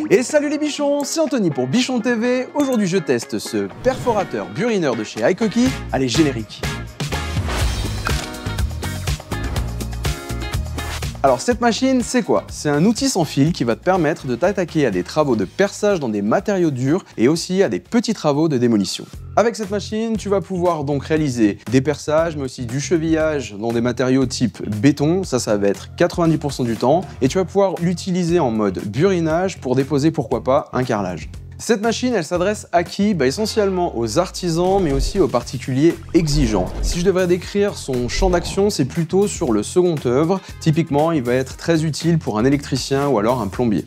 Et salut les bichons, c'est Anthony pour Bichon TV. Aujourd'hui je teste ce perforateur burineur de chez iCoki. Allez, générique. Alors cette machine, c'est quoi? C'est un outil sans fil qui va te permettre de t'attaquer à des travaux de perçage dans des matériaux durs et aussi à des petits travaux de démolition. Avec cette machine, tu vas pouvoir donc réaliser des perçages, mais aussi du chevillage dans des matériaux type béton, ça va être 90% du temps, et tu vas pouvoir l'utiliser en mode burinage pour déposer pourquoi pas un carrelage. Cette machine, elle s'adresse à qui? Essentiellement aux artisans, mais aussi aux particuliers exigeants. Si je devrais décrire son champ d'action, c'est plutôt sur le second œuvre. Typiquement, il va être très utile pour un électricien ou alors un plombier.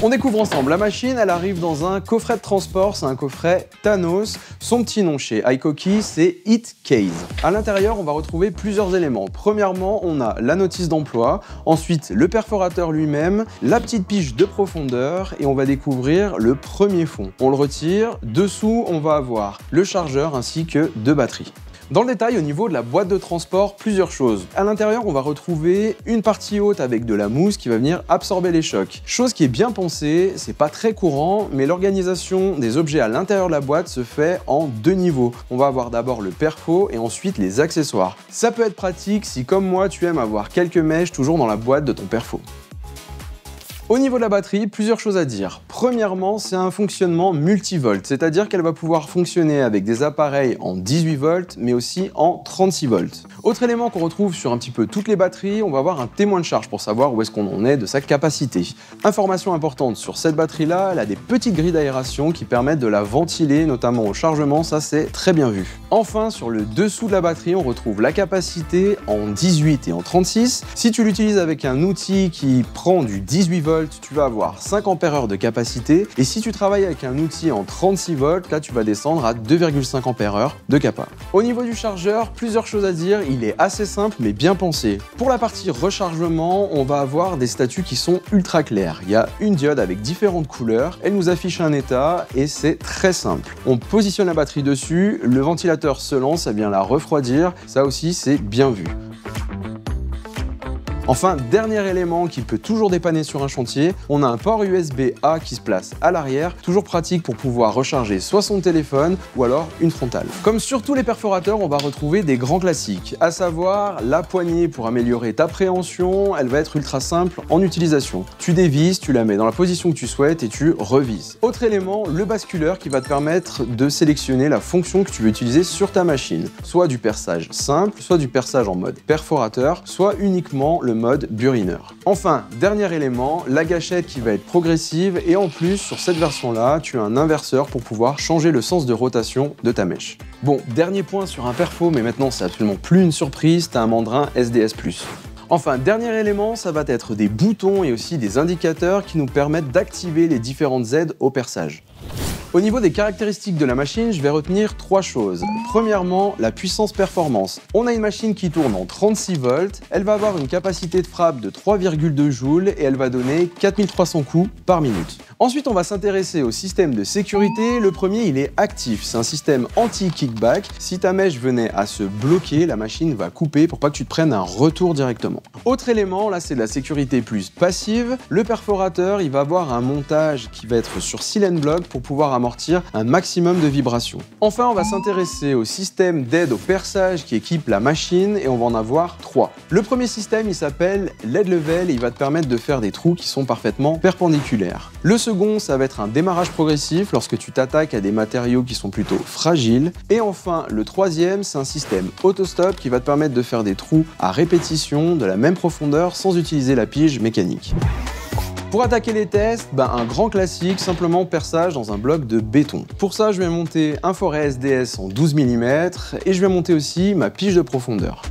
On découvre ensemble la machine, elle arrive dans un coffret de transport, c'est un coffret Thanos. Son petit nom chez iCoki, c'est Heat Case. À l'intérieur, on va retrouver plusieurs éléments. Premièrement, on a la notice d'emploi, ensuite le perforateur lui-même, la petite pige de profondeur et on va découvrir le premier fond. On le retire, dessous on va avoir le chargeur ainsi que deux batteries. Dans le détail, au niveau de la boîte de transport, plusieurs choses. À l'intérieur, on va retrouver une partie haute avec de la mousse qui va venir absorber les chocs. Chose qui est bien pensée, c'est pas très courant, mais l'organisation des objets à l'intérieur de la boîte se fait en deux niveaux. On va avoir d'abord le perfo et ensuite les accessoires. Ça peut être pratique si, comme moi, tu aimes avoir quelques mèches toujours dans la boîte de ton perfo. Au niveau de la batterie, plusieurs choses à dire. Premièrement, c'est un fonctionnement multivolt, c'est-à-dire qu'elle va pouvoir fonctionner avec des appareils en 18 volts, mais aussi en 36 volts. Autre élément qu'on retrouve sur un petit peu toutes les batteries, on va avoir un témoin de charge pour savoir où est-ce qu'on en est de sa capacité. Information importante sur cette batterie-là, elle a des petites grilles d'aération qui permettent de la ventiler, notamment au chargement, ça c'est très bien vu. Enfin, sur le dessous de la batterie, on retrouve la capacité en 18 et en 36. Si tu l'utilises avec un outil qui prend du 18 volts, tu vas avoir 5 ampères-heure de capacité, et si tu travailles avec un outil en 36 volts, là tu vas descendre à 2,5 ampères-heure de capa. Au niveau du chargeur, plusieurs choses à dire, il est assez simple mais bien pensé. Pour la partie rechargement, on va avoir des statuts qui sont ultra clairs. Il y a une diode avec différentes couleurs, elle nous affiche un état et c'est très simple. On positionne la batterie dessus, le ventilateur se lance, ça vient la refroidir, ça aussi c'est bien vu. Enfin, dernier élément qui peut toujours dépanner sur un chantier, on a un port USB-A qui se place à l'arrière, toujours pratique pour pouvoir recharger soit son téléphone ou alors une frontale. Comme sur tous les perforateurs, on va retrouver des grands classiques, à savoir la poignée pour améliorer ta préhension, elle va être ultra simple en utilisation. Tu dévises, tu la mets dans la position que tu souhaites et tu revises. Autre élément, le basculeur qui va te permettre de sélectionner la fonction que tu veux utiliser sur ta machine, soit du perçage simple, soit du perçage en mode perforateur, soit uniquement le mode burineur. Enfin, dernier élément, la gâchette qui va être progressive et en plus sur cette version là, tu as un inverseur pour pouvoir changer le sens de rotation de ta mèche. Bon, dernier point sur un perfo, mais maintenant c'est absolument plus une surprise, tu as un mandrin SDS+. Enfin, dernier élément, ça va être des boutons et aussi des indicateurs qui nous permettent d'activer les différentes aides au perçage. Au niveau des caractéristiques de la machine, je vais retenir trois choses. Premièrement, la puissance performance. On a une machine qui tourne en 36 volts, elle va avoir une capacité de frappe de 3,2 joules et elle va donner 4300 coups par minute. Ensuite, on va s'intéresser au système de sécurité. Le premier, il est actif. C'est un système anti-kickback. Si ta mèche venait à se bloquer, la machine va couper pour pas que tu te prennes un retour directement. Autre élément, là, c'est de la sécurité plus passive. Le perforateur, il va avoir un montage qui va être sur silent block pour pouvoir amortir un maximum de vibrations. Enfin, on va s'intéresser au système d'aide au perçage qui équipe la machine et on va en avoir trois. Le premier système, il s'appelle LED Level et il va te permettre de faire des trous qui sont parfaitement perpendiculaires. Le second, ça va être un démarrage progressif lorsque tu t'attaques à des matériaux qui sont plutôt fragiles. Et enfin, le troisième, c'est un système auto-stop qui va te permettre de faire des trous à répétition de la même profondeur sans utiliser la pige mécanique. Pour attaquer les tests, un grand classique, simplement perçage dans un bloc de béton. Pour ça, je vais monter un forêt SDS en 12 mm et je vais monter aussi ma pige de profondeur.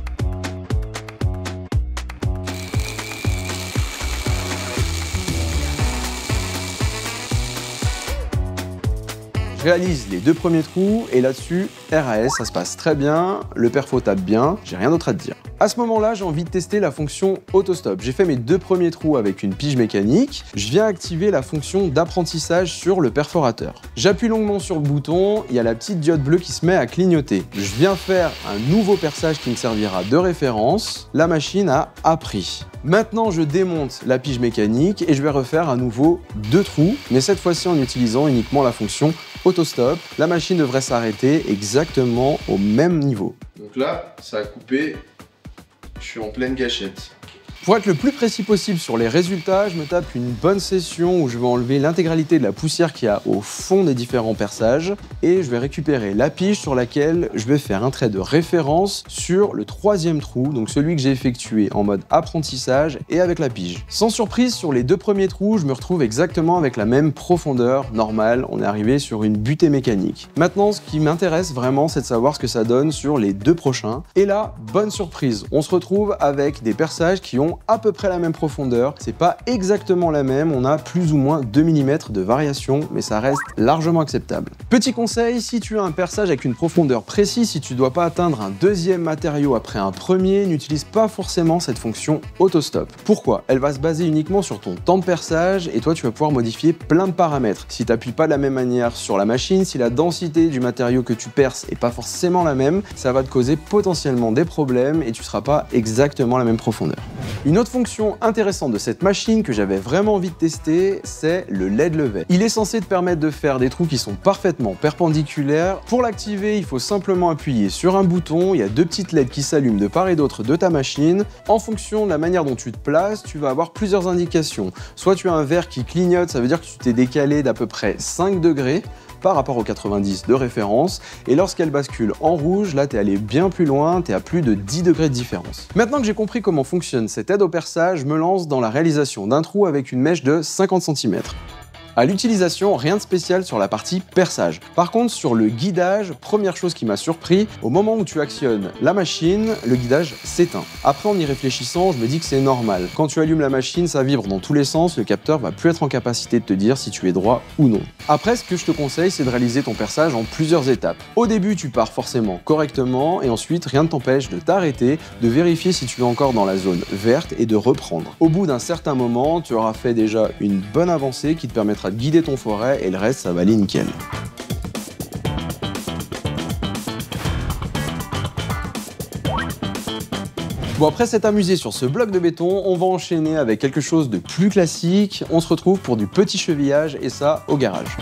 Je réalise les 2 premiers trous et là-dessus, RAS, ça se passe très bien, le perfo tape bien, j'ai rien d'autre à te dire. À ce moment-là, j'ai envie de tester la fonction autostop. J'ai fait mes 2 premiers trous avec une pige mécanique. Je viens activer la fonction d'apprentissage sur le perforateur. J'appuie longuement sur le bouton, il y a la petite diode bleue qui se met à clignoter. Je viens faire un nouveau perçage qui me servira de référence. La machine a appris. Maintenant, je démonte la pige mécanique et je vais refaire à nouveau 2 trous, mais cette fois-ci en utilisant uniquement la fonction autostop. La machine devrait s'arrêter exactement au même niveau. Donc là, ça a coupé. Je suis en pleine gâchette. Pour être le plus précis possible sur les résultats, je me tape une bonne session où je vais enlever l'intégralité de la poussière qu'il y a au fond des différents perçages et je vais récupérer la pige sur laquelle je vais faire un trait de référence sur le 3e trou, donc celui que j'ai effectué en mode apprentissage et avec la pige. Sans surprise, sur les 2 premiers trous, je me retrouve exactement avec la même profondeur normale. On est arrivé sur une butée mécanique. Maintenant, ce qui m'intéresse vraiment, c'est de savoir ce que ça donne sur les 2 prochains. Et là, bonne surprise, on se retrouve avec des perçages qui ont à peu près la même profondeur. C'est pas exactement la même, on a plus ou moins 2 mm de variation, mais ça reste largement acceptable. Petit conseil, si tu as un perçage avec une profondeur précise, si tu dois pas atteindre un 2e matériau après un premier, n'utilise pas forcément cette fonction autostop. Pourquoi? Elle va se baser uniquement sur ton temps de perçage et toi tu vas pouvoir modifier plein de paramètres. Si tu n'appuies pas de la même manière sur la machine, si la densité du matériau que tu perces est pas forcément la même, ça va te causer potentiellement des problèmes et tu seras pas exactement la même profondeur. Une autre fonction intéressante de cette machine que j'avais vraiment envie de tester, c'est le LED level. Il est censé te permettre de faire des trous qui sont parfaitement perpendiculaires. Pour l'activer, il faut simplement appuyer sur un bouton, il y a 2 petites LED qui s'allument de part et d'autre de ta machine. En fonction de la manière dont tu te places, tu vas avoir plusieurs indications. Soit tu as un vert qui clignote, ça veut dire que tu t'es décalé d'à peu près 5 degrés par rapport aux 90 de référence, et lorsqu'elle bascule en rouge, là t'es allé bien plus loin, t'es à plus de 10 degrés de différence. Maintenant que j'ai compris comment fonctionne cette aide au perçage, je me lance dans la réalisation d'un trou avec une mèche de 50 cm. À l'utilisation, rien de spécial sur la partie perçage. Par contre, sur le guidage, première chose qui m'a surpris, au moment où tu actionnes la machine, le guidage s'éteint. Après, en y réfléchissant, je me dis que c'est normal. Quand tu allumes la machine, ça vibre dans tous les sens, le capteur va plus être en capacité de te dire si tu es droit ou non. Après, ce que je te conseille, c'est de réaliser ton perçage en plusieurs étapes. Au début, tu pars forcément correctement et ensuite, rien ne t'empêche de t'arrêter, de vérifier si tu es encore dans la zone verte et de reprendre. Au bout d'un certain moment, tu auras fait déjà une bonne avancée qui te permettra de guider ton forêt et le reste, ça va aller nickel. Bon, après s'être amusé sur ce bloc de béton, on va enchaîner avec quelque chose de plus classique. On se retrouve pour du petit chevillage et ça au garage.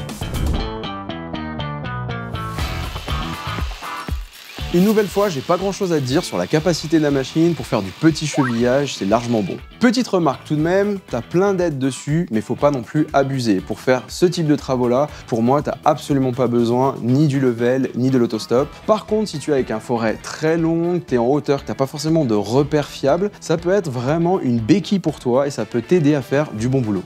Une nouvelle fois, j'ai pas grand chose à dire sur la capacité de la machine pour faire du petit chevillage, c'est largement bon. Petite remarque tout de même, t'as plein d'aides dessus, mais faut pas non plus abuser. Pour faire ce type de travaux là, pour moi t'as absolument pas besoin ni du level, ni de l'autostop. Par contre, si tu es avec un forêt très long, que t'es en hauteur, que t'as pas forcément de repères fiables, ça peut être vraiment une béquille pour toi et ça peut t'aider à faire du bon boulot.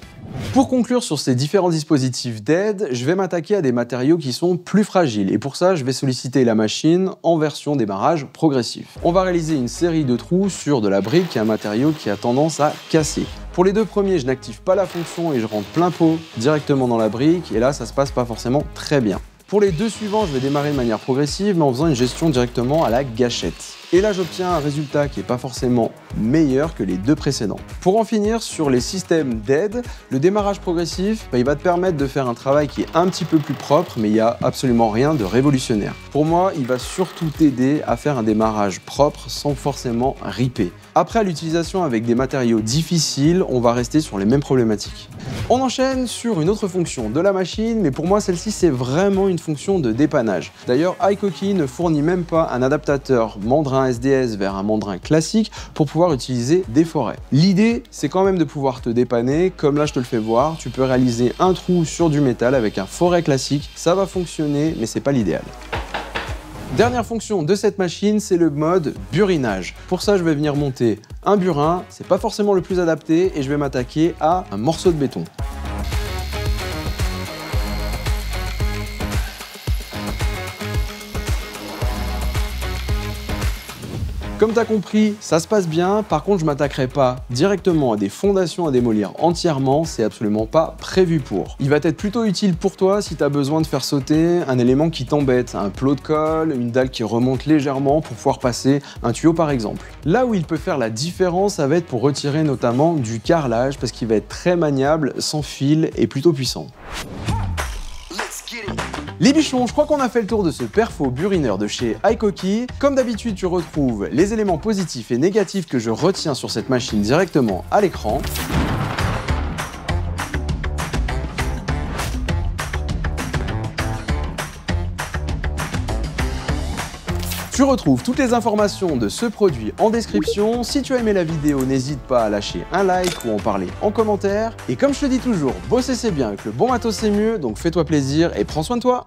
Pour conclure sur ces différents dispositifs d'aide, je vais m'attaquer à des matériaux qui sont plus fragiles et pour ça je vais solliciter la machine en version démarrage progressif. On va réaliser une série de trous sur de la brique, qui est un matériau qui a tendance à casser. Pour les 2 premiers, je n'active pas la fonction et je rentre plein pot directement dans la brique et là ça se passe pas forcément très bien. Pour les 2 suivants, je vais démarrer de manière progressive mais en faisant une gestion directement à la gâchette. Et là, j'obtiens un résultat qui n'est pas forcément meilleur que les 2 précédents. Pour en finir sur les systèmes d'aide, le démarrage progressif, il va te permettre de faire un travail qui est un petit peu plus propre, mais il n'y a absolument rien de révolutionnaire. Pour moi, il va surtout t'aider à faire un démarrage propre sans forcément riper. Après, à l'utilisation avec des matériaux difficiles, on va rester sur les mêmes problématiques. On enchaîne sur une autre fonction de la machine, mais pour moi, celle-ci, c'est vraiment une fonction de dépannage. D'ailleurs, iCoki ne fournit même pas un adaptateur mandrin SDS vers un mandrin classique pour pouvoir utiliser des forêts. L'idée, c'est quand même de pouvoir te dépanner, comme là je te le fais voir, tu peux réaliser un trou sur du métal avec un forêt classique, ça va fonctionner, mais c'est pas l'idéal. Dernière fonction de cette machine, c'est le mode burinage. Pour ça, je vais venir monter un burin, c'est pas forcément le plus adapté, et je vais m'attaquer à un morceau de béton. Comme t'as compris, ça se passe bien, par contre je m'attaquerai pas directement à des fondations à démolir entièrement, c'est absolument pas prévu pour. Il va être plutôt utile pour toi si t'as besoin de faire sauter un élément qui t'embête, un plot de colle, une dalle qui remonte légèrement pour pouvoir passer un tuyau par exemple. Là où il peut faire la différence, ça va être pour retirer notamment du carrelage parce qu'il va être très maniable, sans fil et plutôt puissant. Les bichons, je crois qu'on a fait le tour de ce perfo burineur de chez iCoki. Comme d'habitude, tu retrouves les éléments positifs et négatifs que je retiens sur cette machine directement à l'écran. Tu retrouves toutes les informations de ce produit en description. Si tu as aimé la vidéo, n'hésite pas à lâcher un like ou en parler en commentaire. Et comme je te dis toujours, bosser c'est bien, avec le bon matos c'est mieux, donc fais-toi plaisir et prends soin de toi.